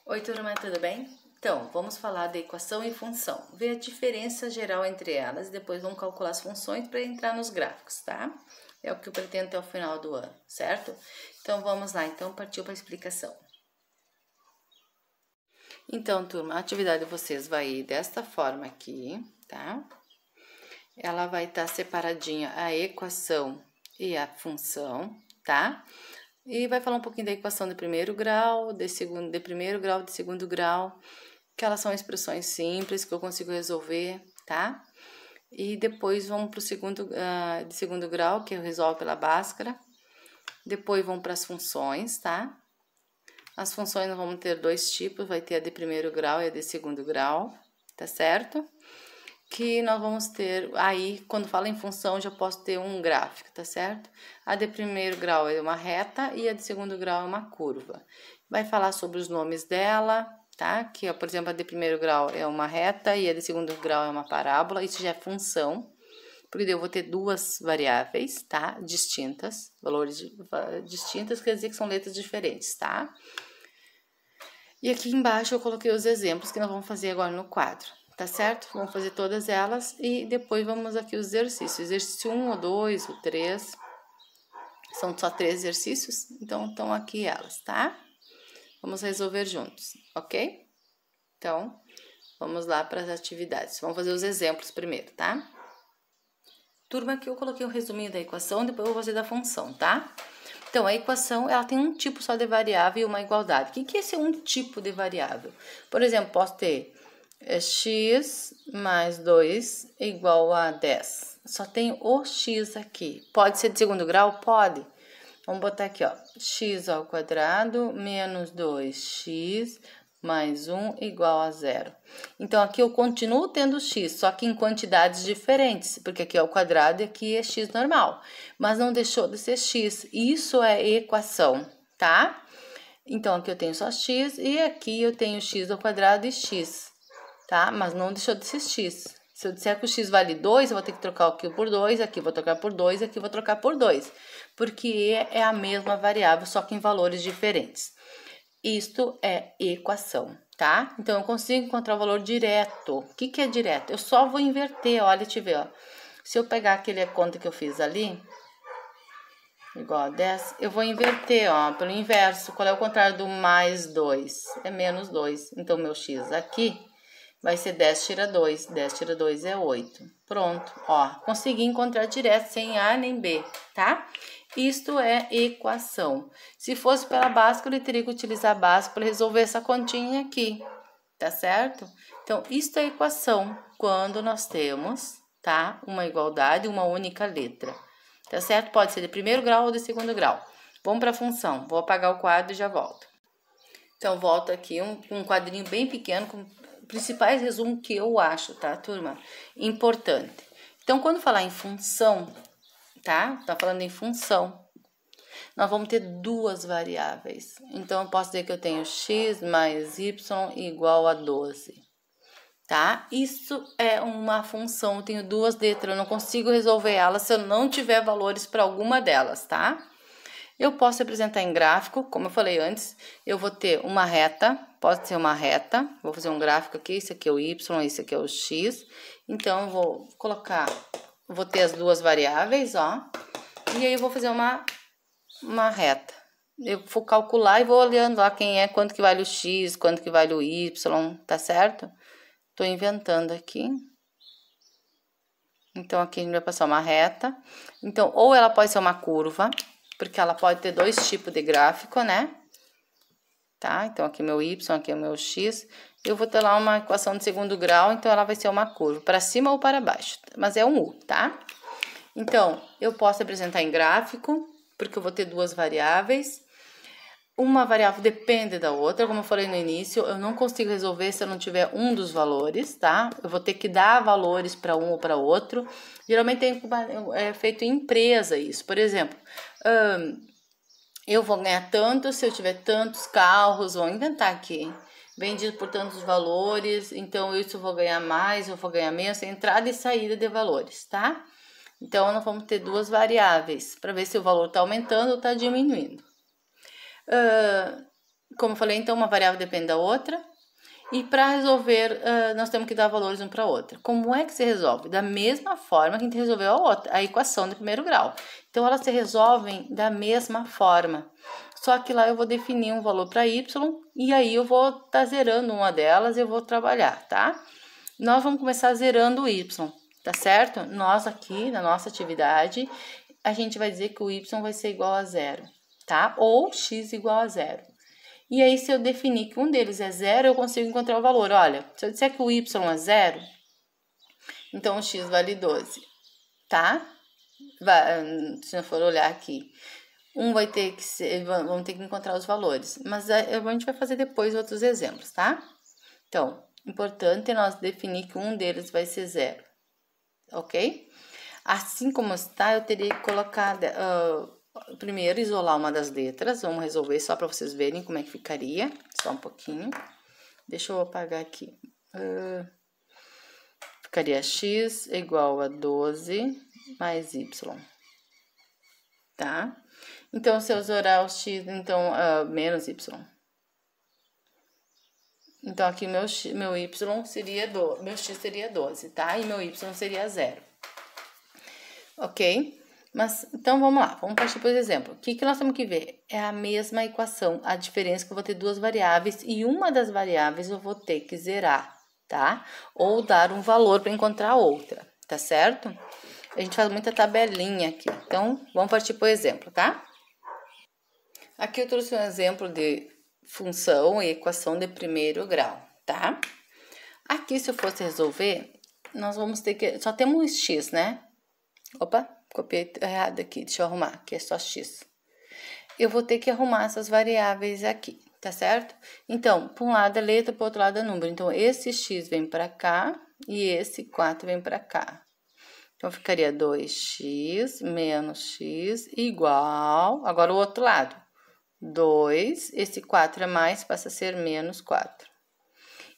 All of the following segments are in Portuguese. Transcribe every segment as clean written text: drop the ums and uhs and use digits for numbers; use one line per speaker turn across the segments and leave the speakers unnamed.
Oi, turma, tudo bem? Então, vamos falar da equação e função. Ver a diferença geral entre elas e depois vamos calcular as funções para entrar nos gráficos, tá? É o que eu pretendo até o final do ano, certo? Então, vamos lá. Então, partiu para a explicação. Então, turma, a atividade de vocês vai ir desta forma aqui, tá? Ela vai estar separadinha a equação e a função, tá? E vai falar um pouquinho da equação de primeiro grau, de primeiro grau, de segundo grau, que elas são expressões simples que eu consigo resolver, tá? E depois vamos para o de segundo grau, que eu resolvo pela Bhaskara. Depois vamos para as funções, tá? As funções nós vamos ter dois tipos, vai ter a de primeiro grau e a de segundo grau, tá certo? Que nós vamos ter, aí quando fala em função já posso ter um gráfico, tá certo? A de primeiro grau é uma reta e a de segundo grau é uma curva. Vai falar sobre os nomes dela, tá? Que, por exemplo, a de primeiro grau é uma reta e a de segundo grau é uma parábola, isso já é função, porque eu vou ter duas variáveis, tá? Distintas, valores distintas, quer dizer que são letras diferentes, tá? E aqui embaixo eu coloquei os exemplos que nós vamos fazer agora no quadro. Tá certo? Vamos fazer todas elas e depois vamos aqui os exercícios. Exercício 1, ou 2, ou 3. São só 3 exercícios, então estão aqui elas, tá? Vamos resolver juntos, ok? Então, vamos lá para as atividades. Vamos fazer os exemplos primeiro, tá? Turma, aqui eu coloquei um resuminho da equação, depois eu vou fazer da função, tá? Então, a equação, ela tem um tipo só de variável e uma igualdade. O que é esse um tipo de variável? Por exemplo, posso ter x mais 2 igual a 10. Só tem o x aqui. Pode ser de segundo grau? Pode. Vamos botar aqui, ó. X ao quadrado menos 2x mais 1 igual a 0. Então, aqui eu continuo tendo x, só que em quantidades diferentes, porque aqui é o quadrado e aqui é x normal. Mas não deixou de ser x. Isso é equação, tá? Então, aqui eu tenho só x e aqui eu tenho x ao quadrado e x. Tá? Mas não deixou de ser x. Se eu disser que o x vale 2, eu vou ter que trocar aqui por 2, aqui vou trocar por 2, aqui vou trocar por 2. Porque é a mesma variável, só que em valores diferentes. Isto é equação, tá? Então, eu consigo encontrar o valor direto. O que é direto? Eu só vou inverter, olha, deixa eu ver, ó. Se eu pegar aquele conta que eu fiz ali, igual a 10, eu vou inverter, ó, pelo inverso. Qual é o contrário do mais 2? É menos 2. Então, meu x aqui vai ser 10 tira 2. 10 tira 2 é 8. Pronto, ó. Consegui encontrar direto, sem A nem B, tá? Isto é equação. Se fosse pela Bhaskara, eu teria que utilizar a Bhaskara para resolver essa continha aqui, tá certo? Então, isto é equação quando nós temos, tá? Uma igualdade, uma única letra. Tá certo? Pode ser de primeiro grau ou de segundo grau. Vamos para a função. Vou apagar o quadro e já volto. Então, volto aqui, um quadrinho bem pequeno com principais resumos que eu acho, tá, turma? Importante. Então, quando falar em função, tá? Tá falando em função. Nós vamos ter duas variáveis. Então, eu posso dizer que eu tenho x mais y igual a 12. Tá? Isso é uma função, eu tenho duas letras, eu não consigo resolver elas se eu não tiver valores para alguma delas, tá? Eu posso representar em gráfico, como eu falei antes, eu vou ter uma reta, pode ser uma reta, vou fazer um gráfico aqui, esse aqui é o y, esse aqui é o x, então eu vou ter as duas variáveis, ó, e aí eu vou fazer uma reta. Eu vou calcular e vou olhando lá quanto que vale o x, quanto que vale o y, tá certo? Tô inventando aqui. Então, aqui a gente vai passar uma reta. Então, ou ela pode ser uma curva, porque ela pode ter dois tipos de gráfico, né? Tá? Então, aqui meu y, aqui é o meu x. Eu vou ter lá uma equação de segundo grau, então ela vai ser uma curva, para cima ou para baixo. Mas é um U, tá? Então, eu posso representar em gráfico, porque eu vou ter duas variáveis. Uma variável depende da outra, como eu falei no início, eu não consigo resolver se eu não tiver um dos valores, tá? Eu vou ter que dar valores para um ou para outro. Geralmente é feito em empresa isso. Por exemplo, eu vou ganhar tanto se eu tiver tantos carros, vou inventar aqui, vendido por tantos valores, então isso eu vou ganhar mais, eu vou ganhar menos, entrada e saída de valores, tá? Então, nós vamos ter duas variáveis, para ver se o valor está aumentando ou está diminuindo. Como eu falei, então, uma variável depende da outra. E para resolver, nós temos que dar valores um para a outra. Como é que se resolve? Da mesma forma que a gente resolveu a equação do primeiro grau. Então, elas se resolvem da mesma forma. Só que lá eu vou definir um valor para y e aí eu vou estar zerando uma delas e eu vou trabalhar, tá? Nós vamos começar zerando o y, tá certo? Nós aqui, na nossa atividade, a gente vai dizer que o y vai ser igual a zero, tá? Ou x igual a zero. E aí, se eu definir que um deles é zero, eu consigo encontrar o valor. Olha, se eu disser que o y é zero, então o x vale 12, tá? Se eu for olhar aqui, vai ter que ser, vamos ter que encontrar os valores. Mas a gente vai fazer depois outros exemplos, tá? Então, importante é nós definir que um deles vai ser zero, ok? Assim como está, eu teria que colocar... primeiro, isolar uma das letras. Vamos resolver só para vocês verem como é que ficaria. Só um pouquinho. Deixa eu apagar aqui. Ficaria x igual a 12 mais y. Tá? Então, se eu zerar o x, então, menos y. Então, aqui meu y seria meu x seria 12, tá? E meu y seria 0. Ok? Mas, então, vamos lá, vamos partir por exemplo. O que nós temos que ver? É a mesma equação, a diferença é que eu vou ter duas variáveis e uma das variáveis eu vou ter que zerar, tá? Ou dar um valor para encontrar a outra, tá certo? A gente faz muita tabelinha aqui, então, vamos partir por exemplo, tá? Aqui eu trouxe um exemplo de função e equação de primeiro grau, tá? Aqui, se eu fosse resolver, nós vamos ter que... Só temos x, né? Opa! Copiei errado aqui, deixa eu arrumar, que é só x. Eu vou ter que arrumar essas variáveis aqui, tá certo? Então, para um lado é letra, para o outro lado é número. Então, esse x vem para cá e esse 4 vem para cá. Então, ficaria 2x menos x igual... Agora, o outro lado. 2, esse 4 é mais, passa a ser menos 4.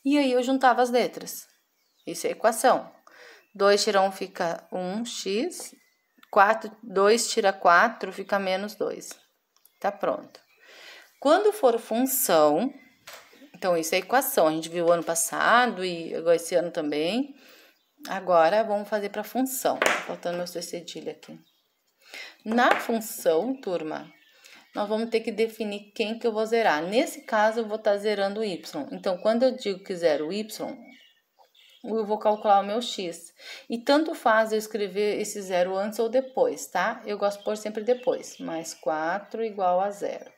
E aí, eu juntava as letras. Isso é equação. 2 tira 1 fica 1x... 2 tira 4, fica menos 2. Tá pronto. Quando for função, então isso é equação, a gente viu ano passado e agora esse ano também. Agora, vamos fazer para função. Tá faltando meu cedilha aqui. Na função, turma, nós vamos ter que definir quem que eu vou zerar. Nesse caso, eu vou estar zerando o y. Então, quando eu digo que zero o y... eu vou calcular o meu x. E tanto faz eu escrever esse zero antes ou depois, tá? Eu gosto de pôr sempre depois. Mais 4 igual a 0.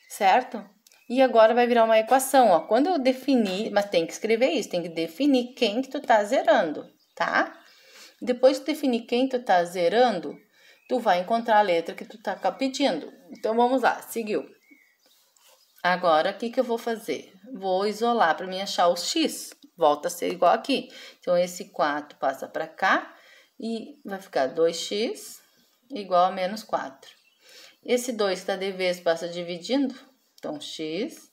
Certo? E agora vai virar uma equação, ó. Quando eu definir, mas tem que escrever isso, tem que definir quem que tu tá zerando, tá? Depois que definir quem tu tá zerando, tu vai encontrar a letra que tu tá pedindo. Então, vamos lá, seguiu. Agora, o que que eu vou fazer? Vou isolar para mim achar o x. Volta a ser igual aqui. Então, esse 4 passa para cá e vai ficar 2x igual a menos 4. Esse 2 que está de vez passa dividindo. Então, x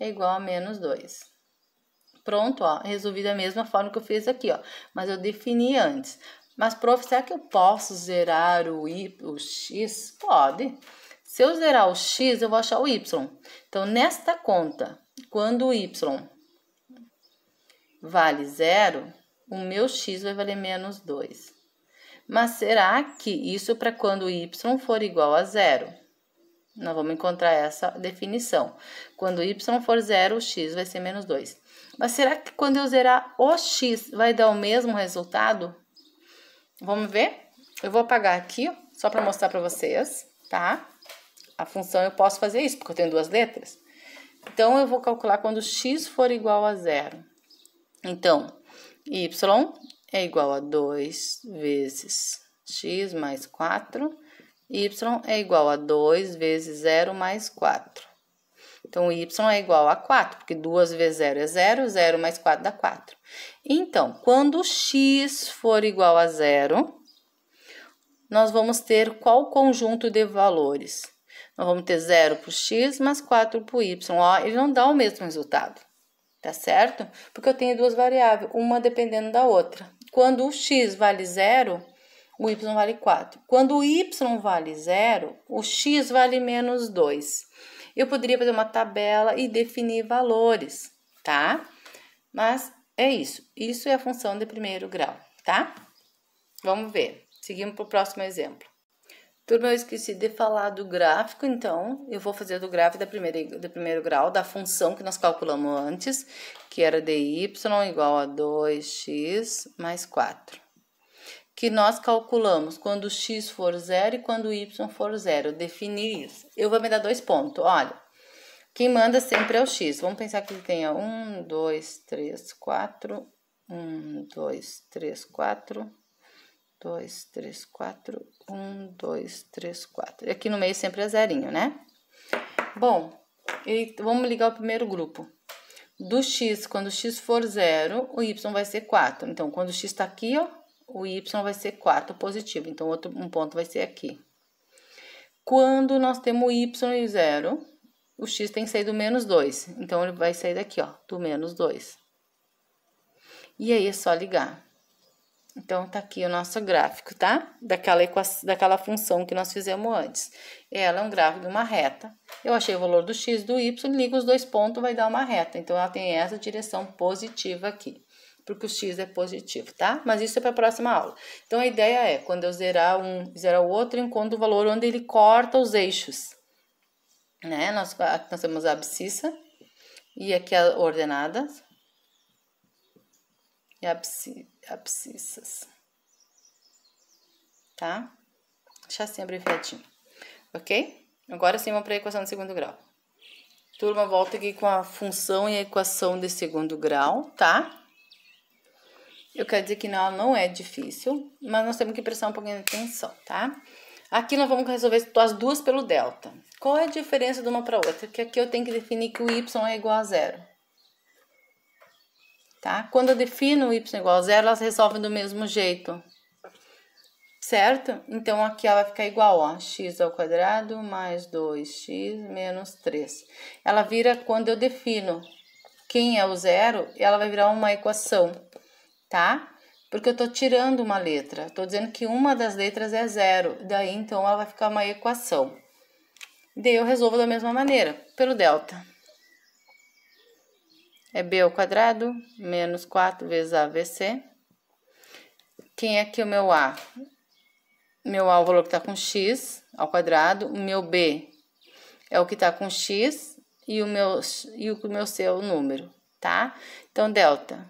é igual a menos 2. Pronto, ó. Resolvi da mesma forma que eu fiz aqui, ó. Mas eu defini antes. Mas, prof, será que eu posso zerar o x? Pode. Se eu zerar o x, eu vou achar o y. Então, nesta conta, quando o y vale 0, o meu x vai valer menos 2. Mas será que isso para quando o y for igual a 0? Nós vamos encontrar essa definição. Quando o y for 0, o x vai ser menos 2. Mas será que quando eu zerar o x vai dar o mesmo resultado? Vamos ver? Eu vou apagar aqui, só para mostrar para vocês, tá? A função eu posso fazer isso, porque eu tenho duas letras. Então, eu vou calcular quando x for igual a 0. Então, y é igual a 2 vezes x mais 4. Y é igual a 2 vezes 0 mais 4. Então, y é igual a 4, porque 2 vezes 0 é 0, 0 mais 4 dá 4. Então, quando x for igual a 0, nós vamos ter qual conjunto de valores? Nós vamos ter 0 para o x mais 4 para o y. Ó, ele não dá o mesmo resultado. Tá certo? Porque eu tenho duas variáveis, uma dependendo da outra. Quando o x vale 0, o y vale 4. Quando o y vale 0, o x vale menos 2. Eu poderia fazer uma tabela e definir valores, tá? Mas é isso. Isso é a função de primeiro grau, tá? Vamos ver. Seguimos para o próximo exemplo. Turma, eu esqueci de falar do gráfico, então eu vou fazer do gráfico do primeiro grau, da função que nós calculamos antes, que era dy igual a 2x mais 4. Que nós calculamos quando x for 0 e quando y for 0. Definir isso. Eu vou me dar 2 pontos. Olha, quem manda sempre é o x. Vamos pensar que ele tenha 1, 2, 3, 4. 1, 2, 3, 4. 2, 3, 4. 1, 2, 3, 4. E aqui no meio sempre é zerinho, né? Bom, vamos ligar o primeiro grupo. Do x, quando x for 0, o y vai ser 4. Então, quando o x está aqui, ó, o y vai ser 4 positivo. Então, um ponto vai ser aqui. Quando nós temos o y e 0, o x tem que sair do menos 2. Então, ele vai sair daqui, ó, do menos 2. E aí, é só ligar. Então, tá aqui o nosso gráfico, tá? Daquela função que nós fizemos antes. Ela é um gráfico de uma reta. Eu achei o valor do x e do y, ligo os 2 pontos, vai dar uma reta. Então, ela tem essa direção positiva aqui, porque o x é positivo, tá? Mas isso é para a próxima aula. Então, a ideia é, quando eu zerar um e zerar o outro, eu encontro o valor onde ele corta os eixos. Né? Nós temos a abscissa e aqui a ordenada. E abscissas, tá? Deixar assim abreviadinho, ok? Agora sim, vamos para a equação de segundo grau. Turma, volta aqui com a função e a equação de segundo grau, tá? Eu quero dizer que não é difícil, mas nós temos que prestar um pouquinho de atenção, tá? Aqui nós vamos resolver as duas pelo delta. Qual é a diferença de uma para outra? Que aqui eu tenho que definir que o y é igual a 0. Tá? Quando eu defino o y igual a 0, elas resolvem do mesmo jeito, certo? Então, aqui ela vai ficar igual, ó, x ao quadrado mais 2x menos 3. Ela vira, quando eu defino quem é o 0, ela vai virar uma equação, tá? Porque eu tô tirando uma letra, tô dizendo que uma das letras é 0, daí então ela vai ficar uma equação. Daí eu resolvo da mesma maneira, pelo delta. É b ao quadrado, menos 4 vezes a VC. Quem é aqui o meu A? Meu A é o valor que está com x ao quadrado. O meu B é o que está com x e o meu C é o número, tá? Então, delta.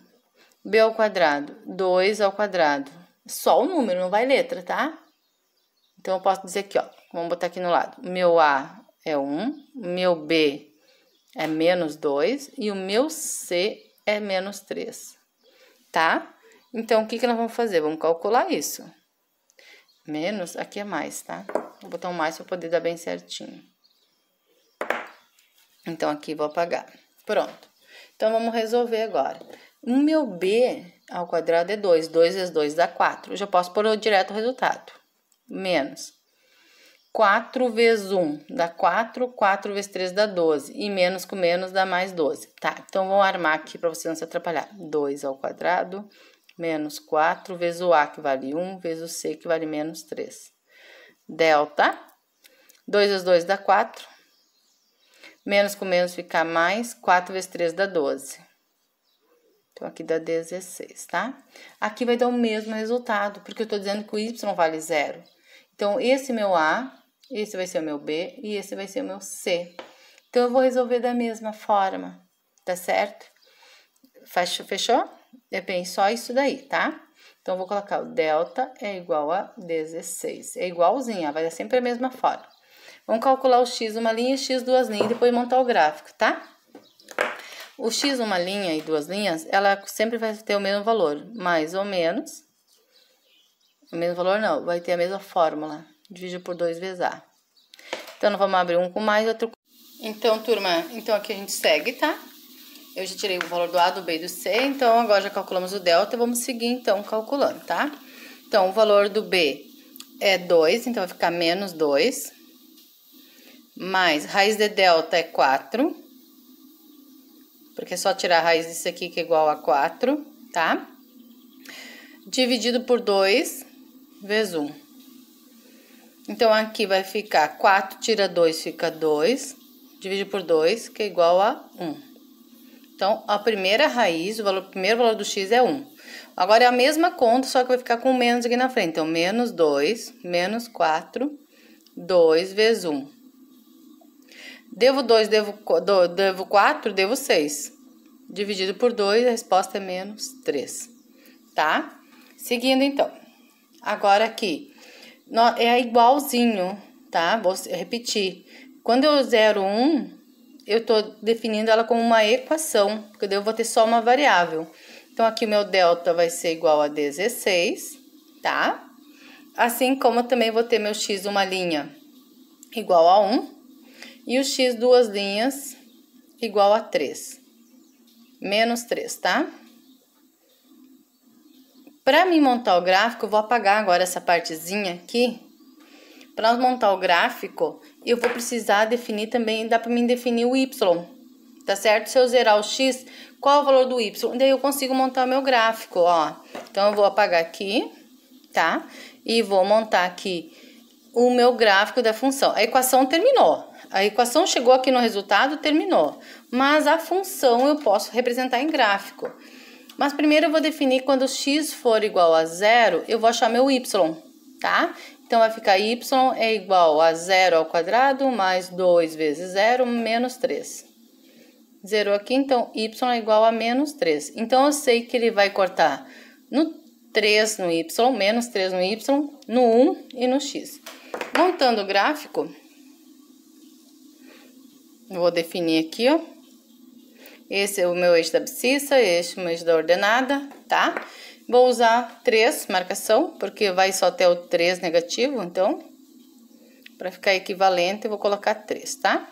B ao quadrado, 2 ao quadrado. Só o número, não vai letra, tá? Então, eu posso dizer aqui, ó. Vamos botar aqui no lado. Meu A é 1, meu B é menos 2 e o meu C é menos 3, tá? Então, o que nós vamos fazer? Vamos calcular isso. Menos, aqui é mais, tá? Vou botar um mais para poder dar bem certinho. Então, aqui vou apagar. Pronto. Então, vamos resolver agora. O meu B ao quadrado é 2. 2 vezes 2 dá 4. Eu já posso pôr direto o resultado. Menos 4 vezes 1 dá 4, 4 vezes 3 dá 12, e menos com menos dá mais 12. Tá, então vamos armar aqui para você não se atrapalhar. 2 ao quadrado, menos 4 vezes o A, que vale 1, vezes o C, que vale menos 3. Delta, 2 vezes 2 dá 4, menos com menos fica mais, 4 vezes 3 dá 12. Então, aqui dá 16, tá? Aqui vai dar o mesmo resultado, porque eu tô dizendo que o Y vale 0. Então, esse meu A, esse vai ser o meu B e esse vai ser o meu C. Então, eu vou resolver da mesma forma, tá certo? Fechou? É bem só isso daí, tá? Então, eu vou colocar o delta é igual a 16. É igualzinha, vai dar sempre a mesma forma. Vamos calcular o x uma linha e x duas linhas e depois montar o gráfico, tá? O x uma linha e duas linhas, ela sempre vai ter o mesmo valor, mais ou menos. O mesmo valor não, vai ter a mesma fórmula. Divide por 2 vezes A. Então, nós vamos abrir um com mais, outro com... Então, turma, então aqui a gente segue, tá? Eu já tirei o valor do A, do B e do C, então agora já calculamos o delta, vamos seguir então calculando, tá? Então, o valor do B é 2, então vai ficar menos 2. Mais, raiz de delta é 4. Porque é só tirar a raiz disso aqui que é igual a 4, tá? Dividido por 2 vezes 1. Então, aqui vai ficar 4 tira 2, fica 2. dividido por 2, que é igual a 1. Então, a primeira raiz, o primeiro valor do x é 1. Agora, é a mesma conta, só que vai ficar com menos aqui na frente. Então, menos 2, menos 4, 2 vezes 1. Devo 2, devo 4, devo 6. Dividido por 2, a resposta é menos 3. Tá? Seguindo, então. Agora, aqui. É igualzinho, tá? Vou repetir. Quando eu zero 1, eu estou definindo ela como uma equação, porque eu vou ter só uma variável. Então, aqui o meu delta vai ser igual a 16, tá? Assim como eu também vou ter meu x uma linha igual a 1 e o x duas linhas igual a 3. Menos 3, tá? Para mim montar o gráfico, eu vou apagar agora essa partezinha aqui. Para nós montar o gráfico, eu vou precisar definir também, dá para mim definir o y, tá certo? Se eu zerar o x, qual é o valor do y? Daí eu consigo montar o meu gráfico, ó. Então, eu vou apagar aqui, tá? E vou montar aqui o meu gráfico da função. A equação terminou. A equação chegou aqui no resultado, terminou. Mas a função eu posso representar em gráfico. Mas primeiro eu vou definir quando x for igual a 0, eu vou achar meu y, tá? Então, vai ficar y é igual a 0 ao quadrado mais 2 vezes 0 menos 3. Zerou aqui, então, y é igual a menos 3. Então, eu sei que ele vai cortar no 3 no y, menos 3 no y, no 1 e no x. Montando o gráfico, eu vou definir aqui, ó. Esse é o meu eixo da abscissa, esse é o meu eixo da ordenada, tá? Vou usar 3, marcação, porque vai só ter o 3 negativo, então, para ficar equivalente, eu vou colocar 3, tá?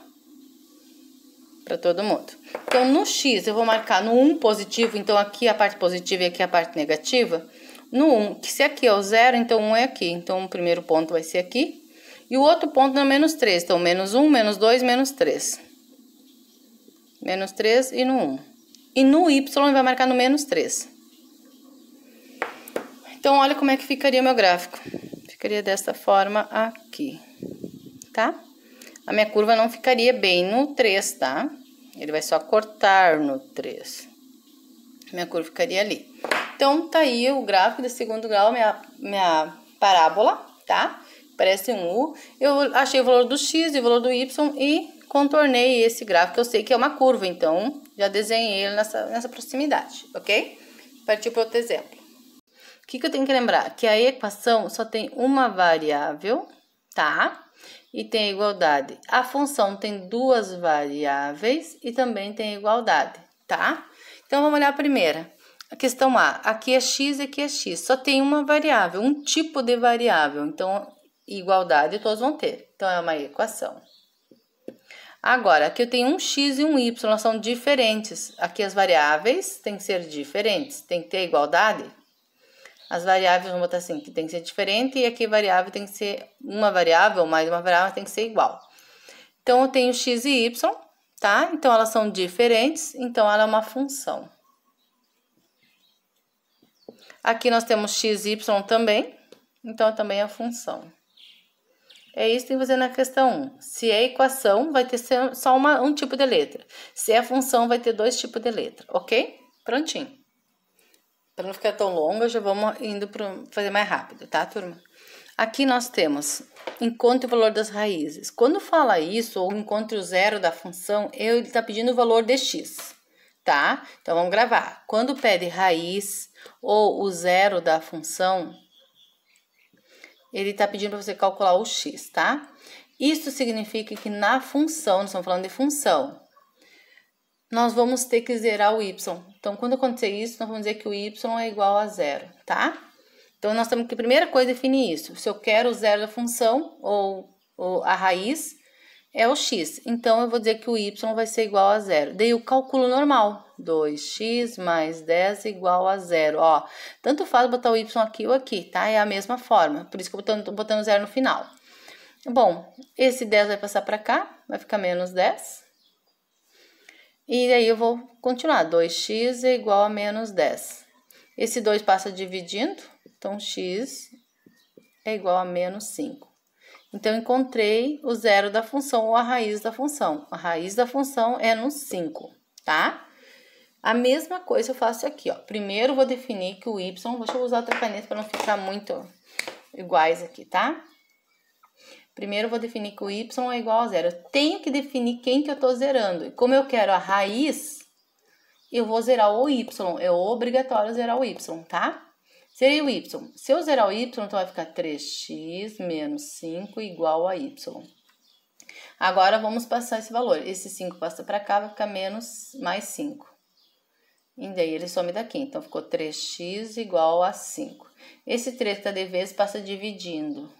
Para todo mundo. Então, no x, eu vou marcar no 1 positivo, então aqui a parte positiva e aqui a parte negativa. No 1, que se aqui é o 0, então 1 é aqui. Então, o primeiro ponto vai ser aqui. E o outro ponto no menos 3, então menos 1, menos 2, menos 3. Menos 3 e no 1. E no y, vai marcar no menos 3. Então, olha como é que ficaria o meu gráfico. Ficaria dessa forma aqui, tá? A minha curva não ficaria bem no 3, tá? Ele vai só cortar no 3. Minha curva ficaria ali. Então, tá aí o gráfico de segundo grau, minha parábola, tá? Parece um U. Eu achei o valor do x e o valor do y e contornei esse gráfico. Eu sei que é uma curva, então, já desenhei ele nessa proximidade, ok? Partiu para outro exemplo. O que eu tenho que lembrar? Que a equação só tem uma variável, tá? E tem a igualdade. A função tem duas variáveis e também tem a igualdade, tá? Então, vamos olhar a primeira. A questão A. Aqui é x e aqui é x. Só tem uma variável, um tipo de variável. Então, igualdade todos vão ter. Então, é uma equação. Agora, aqui eu tenho um x e um y, elas são diferentes. Aqui as variáveis têm que ser diferentes. Tem que ter igualdade. As variáveis, vamos botar assim, que tem que ser diferente, e aqui variável tem que ser uma variável, mais uma variável tem que ser igual. Então, eu tenho x e y, tá? Então, elas são diferentes, então ela é uma função. Aqui nós temos x e y também, então também é função. É isso que tem que fazer na questão 1. Se é equação, vai ter só um tipo de letra. Se é função, vai ter dois tipos de letra, ok? Prontinho. Para não ficar tão longa, já vamos indo para fazer mais rápido, tá, turma? Aqui nós temos, encontre o valor das raízes. Quando fala isso, ou encontre o zero da função, ele está pedindo o valor de x, tá? Então, vamos gravar. Quando pede raiz ou o zero da função, ele está pedindo para você calcular o x, tá? Isso significa que na função, nós estamos falando de função, nós vamos ter que zerar o y. Então, quando acontecer isso, nós vamos dizer que o y é igual a 0, tá? Então, nós temos que, primeira coisa, definir isso. Se eu quero o zero da função, ou a raiz, é o x. Então, eu vou dizer que o y vai ser igual a 0. Daí, o cálculo normal. 2x mais 10 igual a 0. Ó, tanto faz botar o y aqui ou aqui, tá? É a mesma forma. Por isso que eu tô botando 0 no final. Bom, esse 10 vai passar para cá, vai ficar menos 10. E aí eu vou continuar. 2x é igual a menos 10. Esse 2 passa dividindo, então x é igual a menos 5. Então, encontrei o zero da função ou a raiz da função. A raiz da função é no 5, tá? A mesma coisa eu faço aqui, ó. Primeiro, vou definir que o y... Deixa eu usar outra caneta para não ficar muito iguais aqui, tá? Primeiro, eu vou definir que o y é igual a zero. Eu tenho que definir quem que eu tô zerando. E como eu quero a raiz, eu vou zerar o y. É obrigatório zerar o y, tá? Zerei o y. Se eu zerar o y, então vai ficar 3x menos 5 igual a y. Agora, vamos passar esse valor. Esse 5 passa para cá, vai ficar menos mais 5. E daí, ele some daqui. Então, ficou 3x igual a 5. Esse 3 que tá de vez passa dividindo.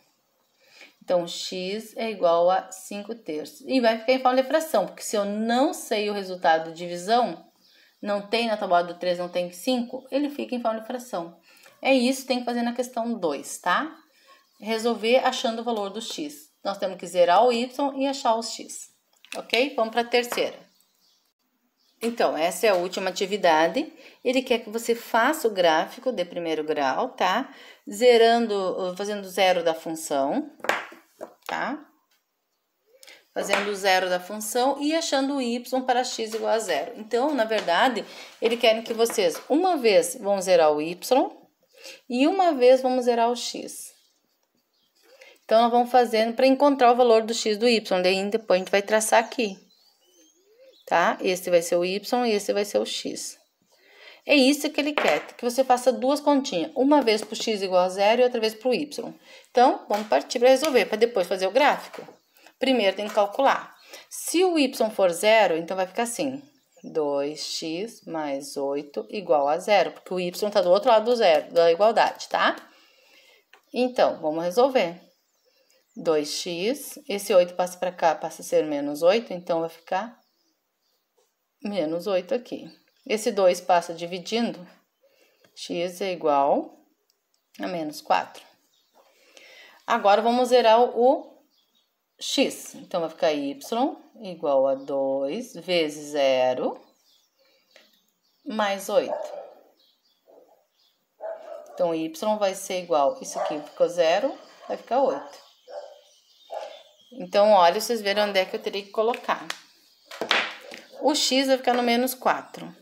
Então, x é igual a 5/3. E vai ficar em forma de fração, porque se eu não sei o resultado de divisão, não tem na tabuada do 3, não tem 5, ele fica em forma de fração. É isso que tem que fazer na questão 2, tá? Resolver achando o valor do x. Nós temos que zerar o y e achar o x. Ok? Vamos para a terceira. Então, essa é a última atividade. Ele quer que você faça o gráfico de primeiro grau, tá? Fazendo zero da função, tá? Fazendo o zero da função e achando o y para x igual a zero. Então, na verdade, ele quer que vocês, uma vez, vão zerar o y e uma vez vamos zerar o x. Então, nós vamos fazendo para encontrar o valor do x do y. Daí, depois a gente vai traçar aqui, tá? Esse vai ser o y e esse vai ser o x. É isso que ele quer, que você faça duas continhas. Uma vez para o x igual a zero e outra vez para o y. Então, vamos partir para resolver, para depois fazer o gráfico. Primeiro, tem que calcular. Se o y for zero, então vai ficar assim. 2x mais 8 igual a zero, porque o y está do outro lado do zero, da igualdade, tá? Então, vamos resolver. 2x, esse 8 passa para cá, passa a ser menos 8, então vai ficar menos 8 aqui. Esse 2 passa dividindo, x é igual a menos 4. Agora, vamos zerar o x. Então, vai ficar y igual a 2 vezes 0 mais 8. Então, y vai ser igual, isso aqui ficou 0, vai ficar 8. Então, olha, vocês verem onde é que eu teria que colocar. O x vai ficar no menos 4,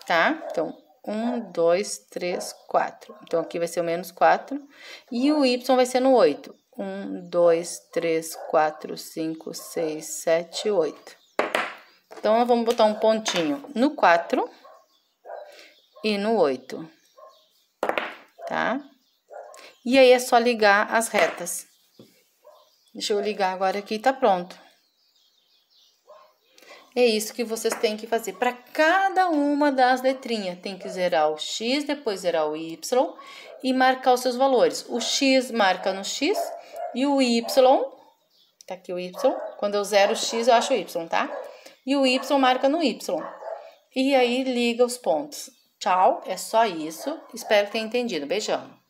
tá? Então, 1, 2, 3, 4. Então, aqui vai ser o menos 4. E o y vai ser no 8. 1, 2, 3, 4, 5, 6, 7, 8. Então, nós vamos botar um pontinho no 4 e no 8, tá? E aí, é só ligar as retas. Deixa eu ligar agora aqui e tá pronto. É isso que vocês têm que fazer. Para cada uma das letrinhas, tem que zerar o x, depois zerar o y e marcar os seus valores. O x marca no x e o y, tá aqui o y, quando eu zero o x eu acho o y, tá? E o y marca no y. E aí liga os pontos. Tchau, é só isso. Espero que tenha entendido. Beijão.